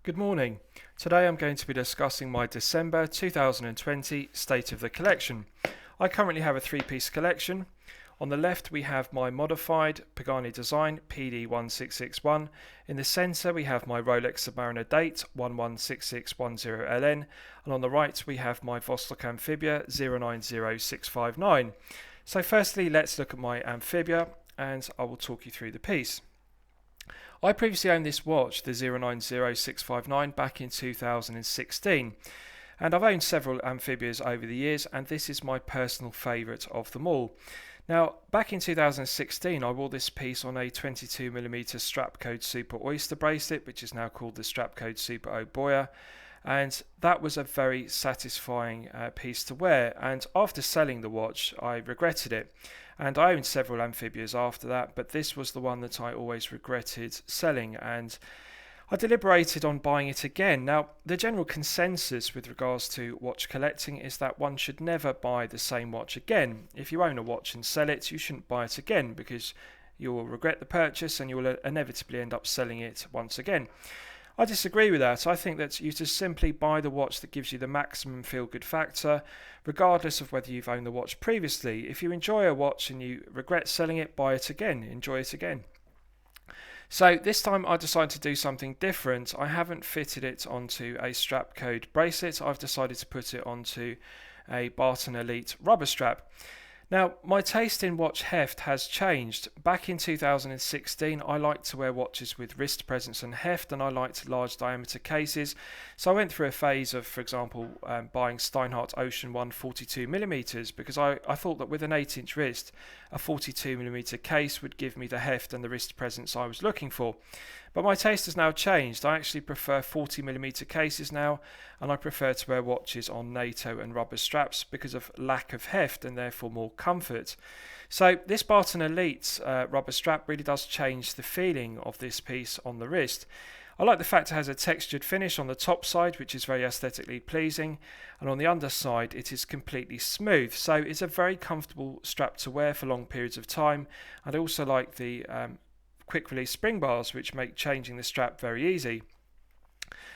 Good morning. Today I'm going to be discussing my December 2020 State of the Collection. I currently have a three-piece collection. On the left we have my modified Pagani Design PD1661. In the centre we have my Rolex Submariner date 116610LN, and on the right we have my Vostok Amphibia 090659. So firstly let's look at my Amphibia and I will talk you through the piece. I previously owned this watch, the 090659, back in 2016, and I've owned several Amphibias over the years, and this is my personal favourite of them all. Now, back in 2016 I wore this piece on a 22mm strap code Super Oyster bracelet, which is now called the strap code Super Oboya, and that was a very satisfying piece to wear, and after selling the watch I regretted it. And I owned several Amphibias after that, but this was the one that I always regretted selling, and I deliberated on buying it again. Now, the general consensus with regards to watch collecting is that one should never buy the same watch again. If you own a watch and sell it, you shouldn't buy it again because you will regret the purchase and you will inevitably end up selling it once again. I disagree with that. I think that you just simply buy the watch that gives you the maximum feel-good factor, regardless of whether you've owned the watch previously. If you enjoy a watch and you regret selling it, buy it again, enjoy it again. So this time I decided to do something different. I haven't fitted it onto a strap code bracelet. I've decided to put it onto a Barton Elite rubber strap. Now, my taste in watch heft has changed. Back in 2016, I liked to wear watches with wrist presence and heft, and I liked large diameter cases. So I went through a phase of, for example, buying Steinhardt Ocean 1 42mm because I thought that with an 8-inch wrist, a 42mm case would give me the heft and the wrist presence I was looking for. But my taste has now changed. I actually prefer 40mm cases now, and I prefer to wear watches on NATO and rubber straps because of lack of heft and therefore more comfort. So this Barton Elite rubber strap really does change the feeling of this piece on the wrist. I like the fact it has a textured finish on the top side, which is very aesthetically pleasing, and on the underside it is completely smooth. So it's a very comfortable strap to wear for long periods of time, and I also like the quick release spring bars, which make changing the strap very easy.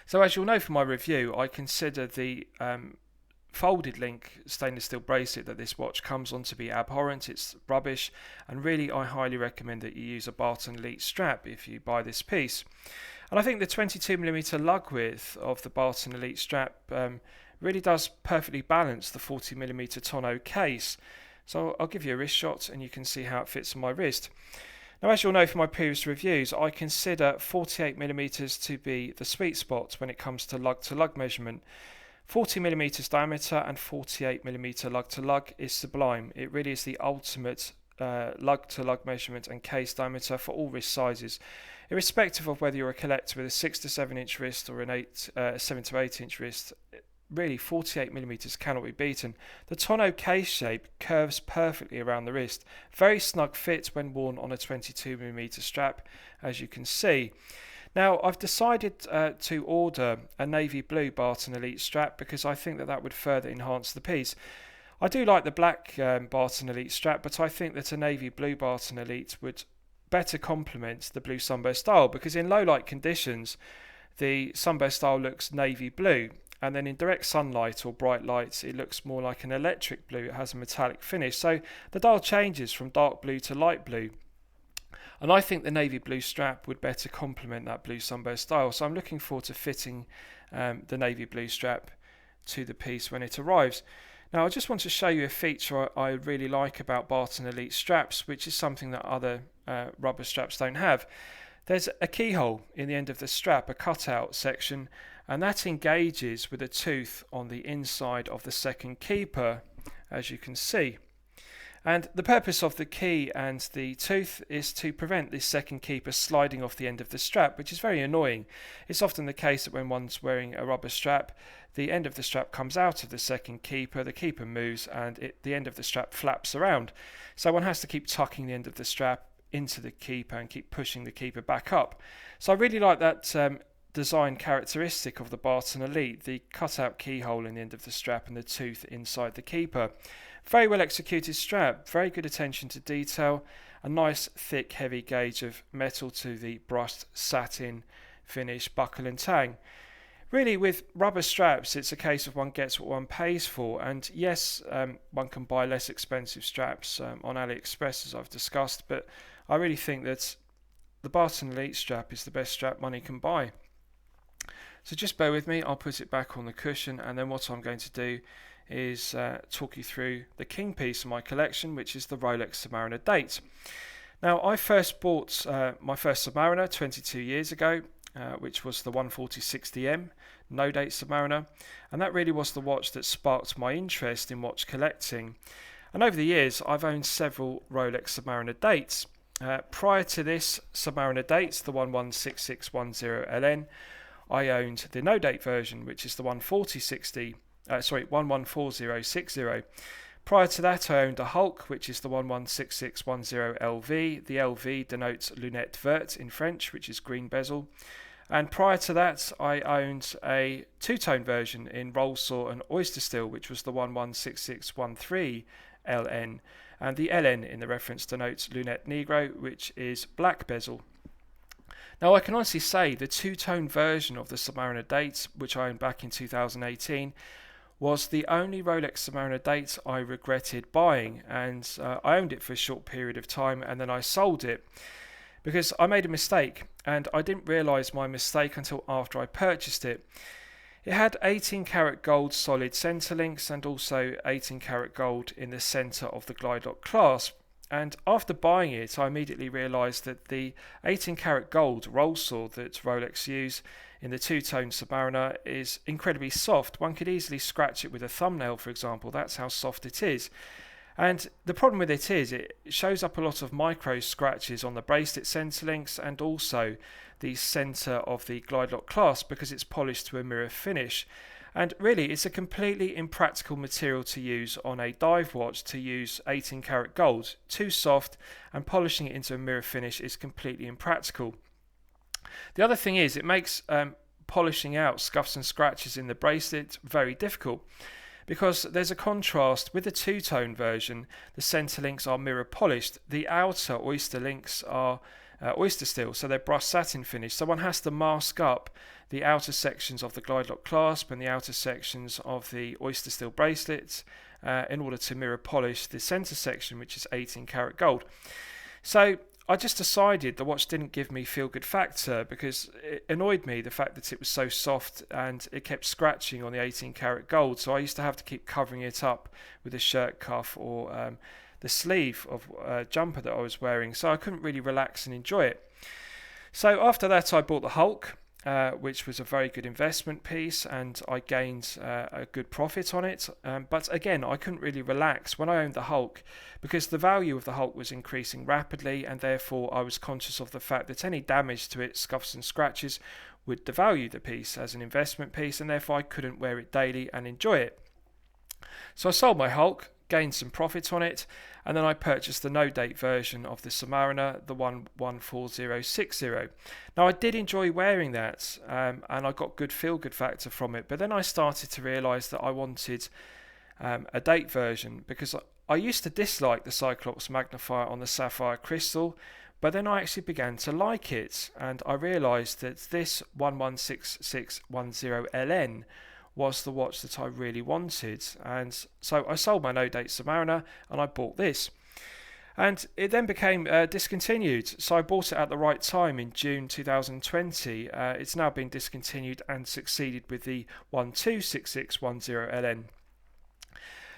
So as you'll know from my review, I consider the folded link stainless steel bracelet that this watch comes on to be abhorrent. It's rubbish, and really I highly recommend that you use a Barton Elite strap if you buy this piece. And I think the 22mm lug width of the Barton Elite strap really does perfectly balance the 40mm tonneau case. So I'll give you a wrist shot and you can see how it fits on my wrist. Now, as you'll know from my previous reviews, I consider 48mm to be the sweet spot when it comes to lug-to-lug measurement. 40mm diameter and 48mm lug-to-lug is sublime. It really is the ultimate lug-to-lug measurement and case diameter for all wrist sizes. Irrespective of whether you're a collector with a 6 to 7 inch wrist or a 7 to 8 inch wrist, really 48mm cannot be beaten. The tonneau case shape curves perfectly around the wrist. Very snug fit when worn on a 22mm strap, as you can see. Now, I've decided to order a navy blue Barton Elite strap because I think that would further enhance the piece. I do like the black Barton Elite strap, but I think that a navy blue Barton Elite would better complement the blue sunburst style, because in low light conditions the sunburst style looks navy blue, and then in direct sunlight or bright lights it looks more like an electric blue. It has a metallic finish, so the dial changes from dark blue to light blue, and I think the navy blue strap would better complement that blue sunburst style. So I'm looking forward to fitting the navy blue strap to the piece when it arrives. Now I just want to show you a feature I really like about Barton Elite straps, which is something that other rubber straps don't have. There's a keyhole in the end of the strap, a cutout section, and that engages with a tooth on the inside of the second keeper, as you can see. And the purpose of the key and the tooth is to prevent this second keeper sliding off the end of the strap, which is very annoying. It's often the case that when one's wearing a rubber strap, the end of the strap comes out of the second keeper, the keeper moves, and the end of the strap flaps around. So one has to keep tucking the end of the strap into the keeper and keep pushing the keeper back up. So I really like that design characteristic of the Barton Elite, the cutout keyhole in the end of the strap and the tooth inside the keeper. Very well executed strap, very good attention to detail, a nice thick heavy gauge of metal to the brushed satin finish buckle and tang. Really, with rubber straps, it's a case of one gets what one pays for. And yes, one can buy less expensive straps on AliExpress, as I've discussed, but I really think that the Barton Elite strap is the best strap money can buy. So just bear with me, I'll put it back on the cushion, and then what I'm going to do is talk you through the king piece of my collection, which is the Rolex Submariner date. Now, I first bought my first Submariner 22 years ago, which was the 140-60M no date Submariner, and that really was the watch that sparked my interest in watch collecting. And over the years, I've owned several Rolex Submariner dates. Prior to this Submariner dates, the 116610LN, I owned the no date version, which is the 114060. Prior to that, I owned a Hulk, which is the 116610LV. The LV denotes lunette verte in French, which is green bezel. And prior to that, I owned a two-tone version in roll saw and oyster steel, which was the 116613LN. And the LN in the reference denotes lunette negro, which is black bezel. Now, I can honestly say the two-tone version of the Submariner date, which I owned back in 2018, was the only Rolex Submariner date I regretted buying, and I owned it for a short period of time and then I sold it because I made a mistake, and I didn't realise my mistake until after I purchased it. It had 18 karat gold solid centre links and also 18 karat gold in the centre of the glide lock clasp. And after buying it, I immediately realised that the 18 karat gold roll saw that Rolex use in the two-tone Submariner is incredibly soft. One could easily scratch it with a thumbnail, for example. That's how soft it is. And the problem with it is it shows up a lot of micro scratches on the bracelet centre links and also the centre of the glide lock clasp because it's polished to a mirror finish. And really, it's a completely impractical material to use on a dive watch, to use 18 karat gold. Too soft, and polishing it into a mirror finish is completely impractical. The other thing is it makes polishing out scuffs and scratches in the bracelet very difficult because there's a contrast. With the two-tone version, the centre links are mirror polished. The outer oyster links are oyster steel, so they're brushed satin finish. So one has to mask up the outer sections of the glide lock clasp and the outer sections of the oyster steel bracelets in order to mirror polish the centre section, which is 18 karat gold. So I just decided the watch didn't give me feel-good factor because it annoyed me, the fact that it was so soft and it kept scratching on the 18 karat gold. So I used to have to keep covering it up with a shirt cuff or the sleeve of a jumper that I was wearing, so I couldn't really relax and enjoy it. So after that, I bought the Hulk, which was a very good investment piece, and I gained a good profit on it. But again, I couldn't really relax when I owned the Hulk because the value of the Hulk was increasing rapidly, and therefore I was conscious of the fact that any damage to it, scuffs and scratches, would devalue the piece as an investment piece, and therefore I couldn't wear it daily and enjoy it. So I sold my Hulk, gained some profit on it, and then I purchased the no-date version of the Submariner, the 14060. Now, I did enjoy wearing that, and I got good feel-good factor from it, but then I started to realise that I wanted a date version because I used to dislike the Cyclops magnifier on the sapphire crystal, but then I actually began to like it, and I realised that this 116610LN was the watch that I really wanted, and so I sold my no-date Submariner and I bought this. And it then became discontinued, so I bought it at the right time in June 2020. It's now been discontinued and succeeded with the 126610LN.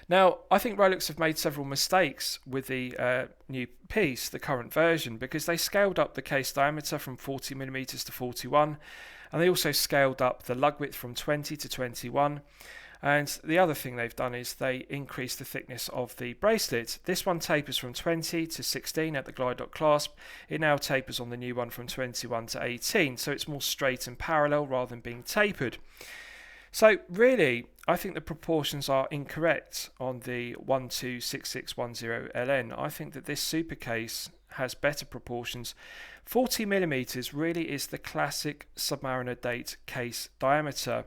Now, I think Rolex have made several mistakes with the new piece, the current version, because they scaled up the case diameter from 40mm to 41, and they also scaled up the lug width from 20 to 21. And the other thing they've done is they increased the thickness of the bracelet. This one tapers from 20 to 16 at the glide lock clasp. It now tapers on the new one from 21 to 18, so it's more straight and parallel rather than being tapered. So really, I think the proportions are incorrect on the 126610LN. I think that this super case has better proportions. 40mm really is the classic Submariner date case diameter.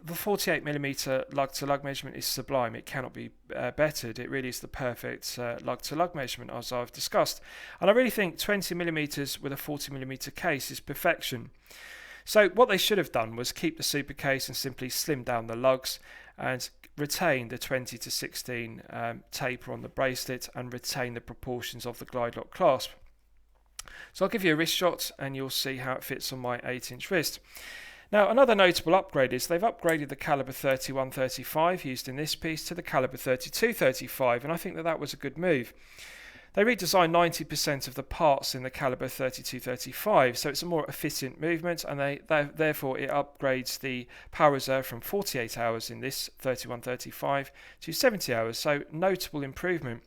The 48mm lug-to-lug measurement is sublime. It cannot be bettered. It really is the perfect lug-to-lug measurement, as I've discussed. And I really think 20mm with a 40mm case is perfection. So what they should have done was keep the super case and simply slim down the lugs and retain the 20 to 16 taper on the bracelet and retain the proportions of the glide lock clasp. So I'll give you a wrist shot and you'll see how it fits on my 8-inch wrist. Now, another notable upgrade is they've upgraded the caliber 3135 used in this piece to the caliber 3235, and I think that was a good move. They redesigned 90% of the parts in the caliber 3235, so it's a more efficient movement, and therefore it upgrades the power reserve from 48 hours in this 3135 to 70 hours, so notable improvement.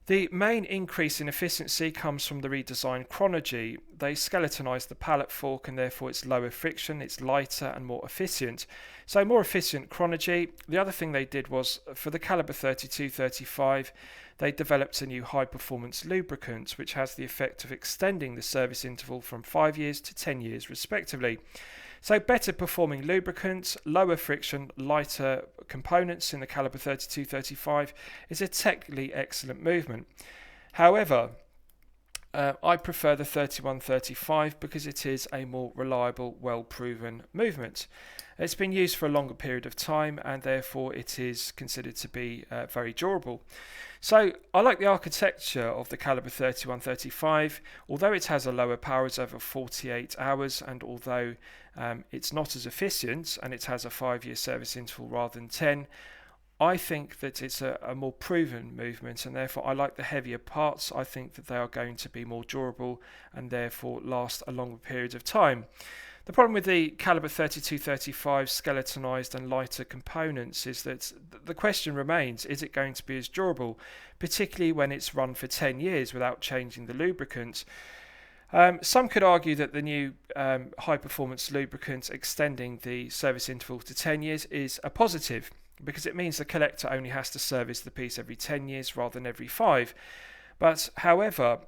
The main increase in efficiency comes from the redesigned chronology. They skeletonized the pallet fork and therefore it's lower friction, it's lighter and more efficient. So more efficient chronology. The other thing they did was for the caliber 3235, they developed a new high performance lubricant which has the effect of extending the service interval from 5 years to 10 years respectively. So better performing lubricants, lower friction, lighter components in the caliber 3235 is a technically excellent movement. However, I prefer the 3135 because it is a more reliable, well-proven movement. It's been used for a longer period of time and therefore it is considered to be very durable. So I like the architecture of the caliber 3135, although it has a lower power reserve of 48 hours and although it's not as efficient and it has a 5-year service interval rather than 10, I think that it's a more proven movement and therefore I like the heavier parts. I think that they are going to be more durable and therefore last a longer period of time. The problem with the caliber 3235 skeletonized and lighter components is that the question remains, is it going to be as durable, particularly when it's run for 10 years without changing the lubricant? Some could argue that the new high performance lubricant extending the service interval to 10 years is a positive because it means the collector only has to service the piece every 10 years rather than every 5. But however,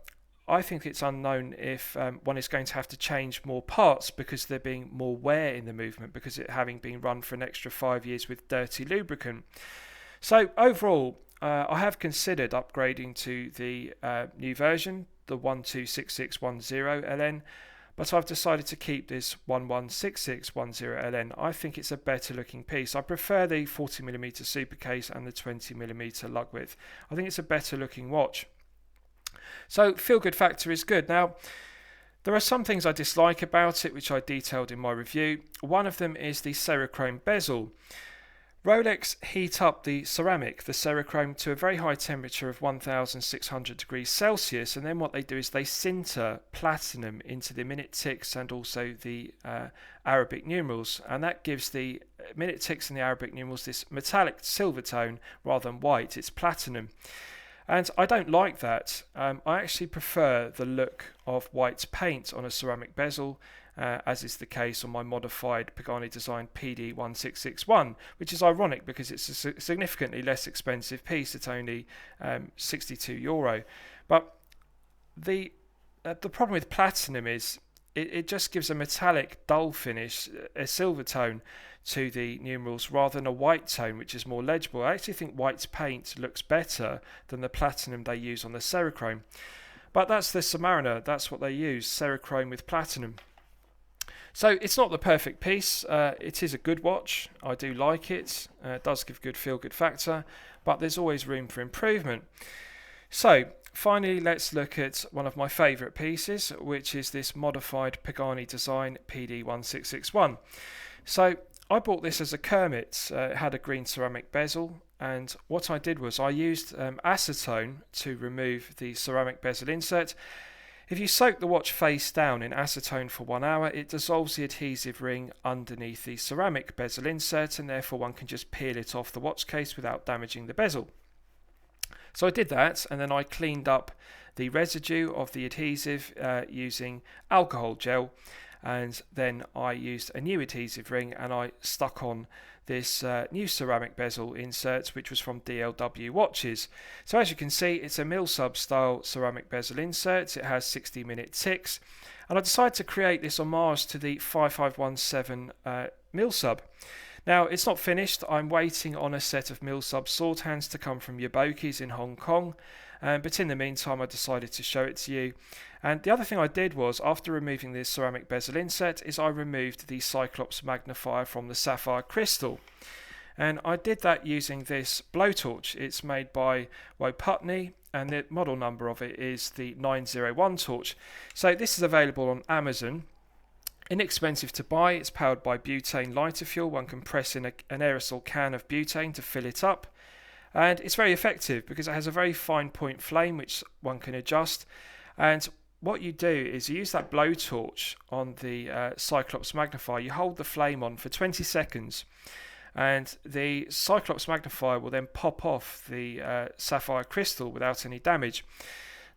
I think it's unknown if one is going to have to change more parts because there being more wear in the movement because it having been run for an extra 5 years with dirty lubricant. So overall, I have considered upgrading to the new version, the 126610LN, but I've decided to keep this 116610LN. I think it's a better looking piece. I prefer the 40mm super case and the 20mm lug width. I think it's a better looking watch. So feel good factor is good. Now, there are some things I dislike about it, which I detailed in my review. One of them is the Cerachrome bezel. Rolex heat up the Cerachrome to a very high temperature of 1600 degrees Celsius, and then what they do is they sinter platinum into the minute ticks and also the Arabic numerals, and that gives the minute ticks and the Arabic numerals this metallic silver tone rather than white. It's platinum. And I don't like that. I actually prefer the look of white paint on a ceramic bezel, as is the case on my modified Pagani Design PD1661, which is ironic because it's a significantly less expensive piece at only €62. But the problem with platinum is it just gives a metallic dull finish, a silver tone to the numerals rather than a white tone which is more legible. I actually think white paint looks better than the platinum they use on the Cerachrome. But that's the Submariner, that's what they use, Cerachrome with platinum. So it's not the perfect piece, it is a good watch, I do like it, it does give good feel-good factor, but there's always room for improvement. So finally, let's look at one of my favourite pieces, which is this modified Pagani Design PD1661. So I bought this as a Kermit. It had a green ceramic bezel, and what I did was I used acetone to remove the ceramic bezel insert. If you soak the watch face down in acetone for 1 hour, it dissolves the adhesive ring underneath the ceramic bezel insert, and therefore one can just peel it off the watch case without damaging the bezel. So I did that, and then I cleaned up the residue of the adhesive using alcohol gel, and then I used a new adhesive ring and I stuck on this new ceramic bezel insert, which was from DLW watches. So as you can see, it's a mil-sub style ceramic bezel insert. It has 60-minute ticks, and I decided to create this homage to the 5517 mil-sub. Now, it's not finished. I'm waiting on a set of mill-sub sword hands to come from Yaboki's in Hong Kong. But in the meantime, I decided to show it to you. And the other thing I did was, after removing the ceramic bezel inset, is I removed the Cyclops magnifier from the sapphire crystal. And I did that using this blowtorch. It's made by Putney, and the model number of it is the 901 torch. So this is available on Amazon. Inexpensive to buy. It's powered by butane lighter fuel. One can press in an aerosol can of butane to fill it up. And it's very effective because it has a very fine point flame which one can adjust. And what you do is you use that blowtorch on the Cyclops magnifier. You hold the flame on for 20 seconds. And the Cyclops magnifier will then pop off the sapphire crystal without any damage.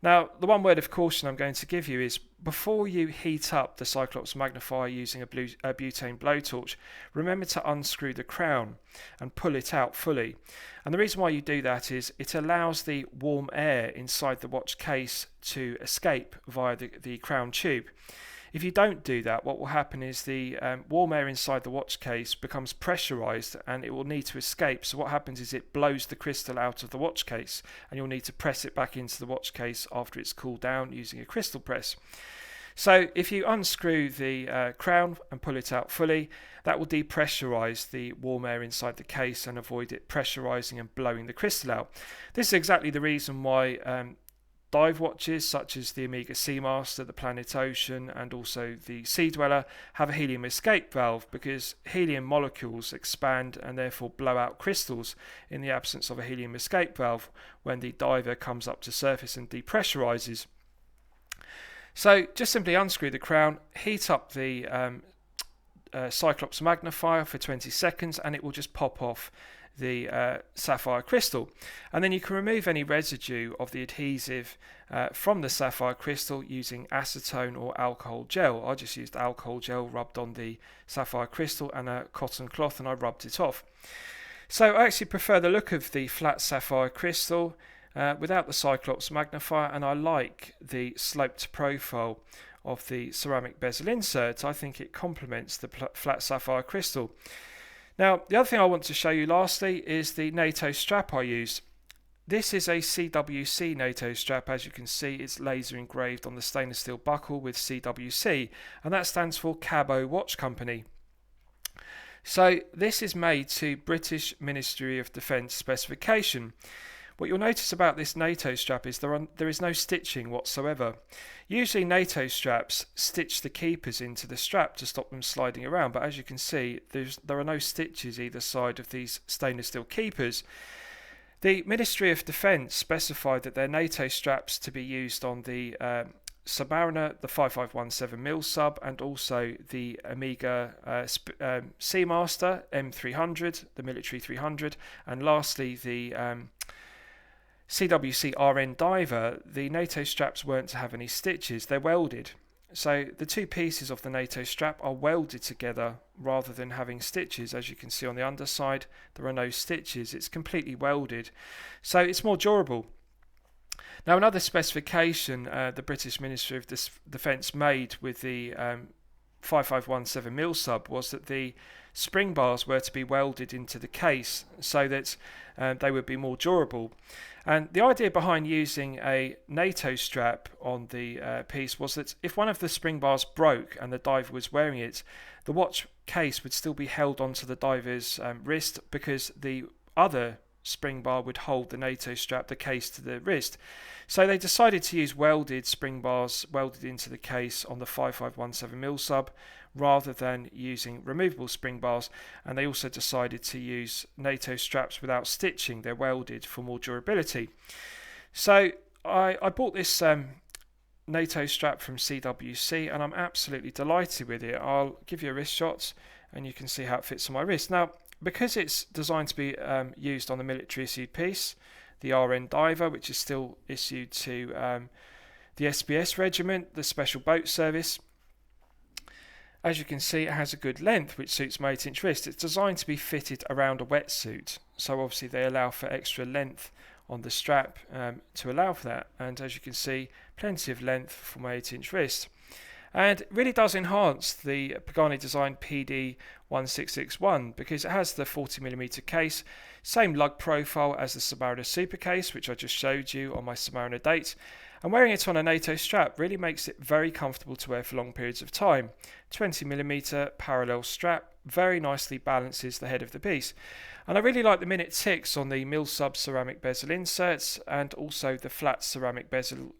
Now, the one word of caution I'm going to give you is before you heat up the Cyclops magnifier using a butane blowtorch, remember to unscrew the crown and pull it out fully. And the reason why you do that is it allows the warm air inside the watch case to escape via the crown tube. If you don't do that, what will happen is the warm air inside the watch case becomes pressurized and it will need to escape. So what happens is it blows the crystal out of the watch case and you'll need to press it back into the watch case after it's cooled down using a crystal press. So if you unscrew the crown and pull it out fully, that will depressurize the warm air inside the case and avoid it pressurizing and blowing the crystal out. This is exactly the reason why dive watches such as the Omega Seamaster, the Planet Ocean and also the Sea Dweller have a helium escape valve, because helium molecules expand and therefore blow out crystals in the absence of a helium escape valve when the diver comes up to surface and depressurizes. So just simply unscrew the crown, heat up the Cyclops magnifier for 20 seconds and it will just pop off the sapphire crystal, and then you can remove any residue of the adhesive from the sapphire crystal using acetone or alcohol gel. I just used alcohol gel rubbed on the sapphire crystal and a cotton cloth and I rubbed it off. So I actually prefer the look of the flat sapphire crystal without the Cyclops magnifier, and I like the sloped profile of the ceramic bezel insert. I think it complements the flat sapphire crystal. Now, the other thing I want to show you lastly is the NATO strap I used. This is a CWC NATO strap. As you can see, it's laser engraved on the stainless steel buckle with CWC, and that stands for Cabo Watch Company. So this is made to British Ministry of Defence specification. What you'll notice about this NATO strap is there is no stitching whatsoever. Usually NATO straps stitch the keepers into the strap to stop them sliding around, but as you can see there are no stitches either side of these stainless steel keepers. The Ministry of Defence specified that their NATO straps to be used on the Submariner, the 5517 mil sub, and also the Omega Seamaster M300, the military 300, and lastly the CWC RN Diver. The NATO straps weren't to have any stitches, they're welded. So the two pieces of the NATO strap are welded together rather than having stitches. As you can see on the underside, there are no stitches, it's completely welded. So it's more durable. Now, another specification the British Ministry of Defence made with the 5517 mil sub was that the spring bars were to be welded into the case so that they would be more durable. And the idea behind using a NATO strap on the piece was that if one of the spring bars broke and the diver was wearing it, the watch case would still be held onto the diver's wrist, because the other spring bar would hold the NATO strap, the case, to the wrist. So they decided to use welded spring bars welded into the case on the 5517 mil sub rather than using removable spring bars, and they also decided to use NATO straps without stitching. They're welded for more durability. So I bought this NATO strap from CWC and I'm absolutely delighted with it. I'll give you a wrist shot and you can see how it fits on my wrist. Now, because it's designed to be used on the military issued piece, the RN Diver, which is still issued to the SBS Regiment, the Special Boat Service, as you can see, it has a good length which suits my 8-inch wrist. It's designed to be fitted around a wetsuit, so obviously they allow for extra length on the strap to allow for that, and as you can see, plenty of length for my 8-inch wrist. and it really does enhance the Pagani Design PD1661 because it has the 40mm case, same lug profile as the Submariner Super case, which I just showed you on my Submariner date, and wearing it on a NATO strap really makes it very comfortable to wear for long periods of time. 20mm parallel strap very nicely balances the head of the piece, and I really like the minute ticks on the mil-sub ceramic bezel inserts and also the flat ceramic bezel,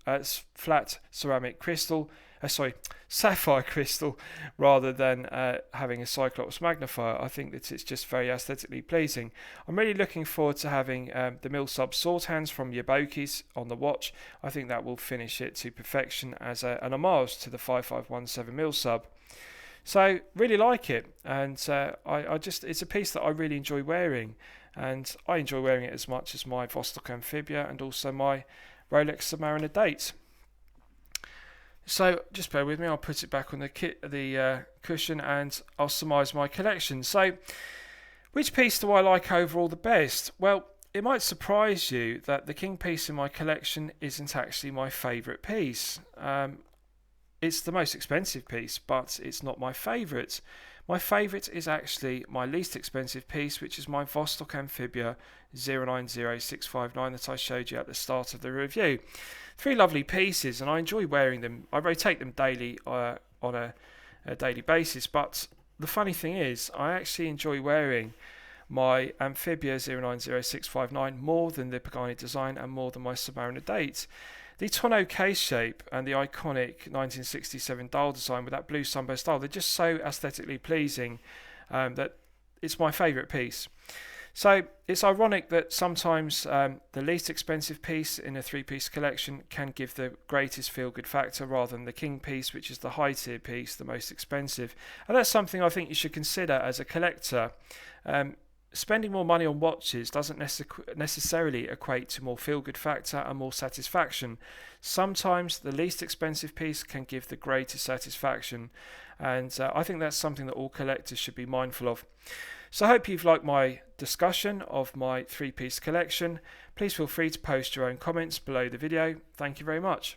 sapphire crystal rather than having a Cyclops magnifier. I think that it's just very aesthetically pleasing. I'm really looking forward to having the mil-sub sword hands from Yabokis on the watch. I think that will finish it to perfection as an homage to the 5517 mil-sub. So really like it, and it's a piece that I really enjoy wearing, and I enjoy wearing it as much as my Vostok Amphibia and also my Rolex Submariner date. So just bear with me, I'll put it back on the cushion and I'll surmise my collection. So which piece do I like overall the best? Well, it might surprise you that the king piece in my collection isn't actually my favourite piece. It's the most expensive piece, but it's not my favourite. My favourite is actually my least expensive piece, which is my Vostok Amphibia 090659 that I showed you at the start of the review. 3 lovely pieces, and I enjoy wearing them. I rotate them daily on a daily basis, but the funny thing is I actually enjoy wearing my Amphibia 090659 more than the Pagani Design and more than my Submariner date. The tonneau case shape and the iconic 1967 dial design with that blue sunburst dial, they're just so aesthetically pleasing that it's my favourite piece. So it's ironic that sometimes the least expensive piece in a 3-piece collection can give the greatest feel-good factor rather than the king piece, which is the high-tier piece, the most expensive. And that's something I think you should consider as a collector. Spending more money on watches doesn't necessarily equate to more feel-good factor and more satisfaction. Sometimes the least expensive piece can give the greatest satisfaction, and I think that's something that all collectors should be mindful of. So I hope you've liked my discussion of my 3-piece collection. Please feel free to post your own comments below the video. Thank you very much.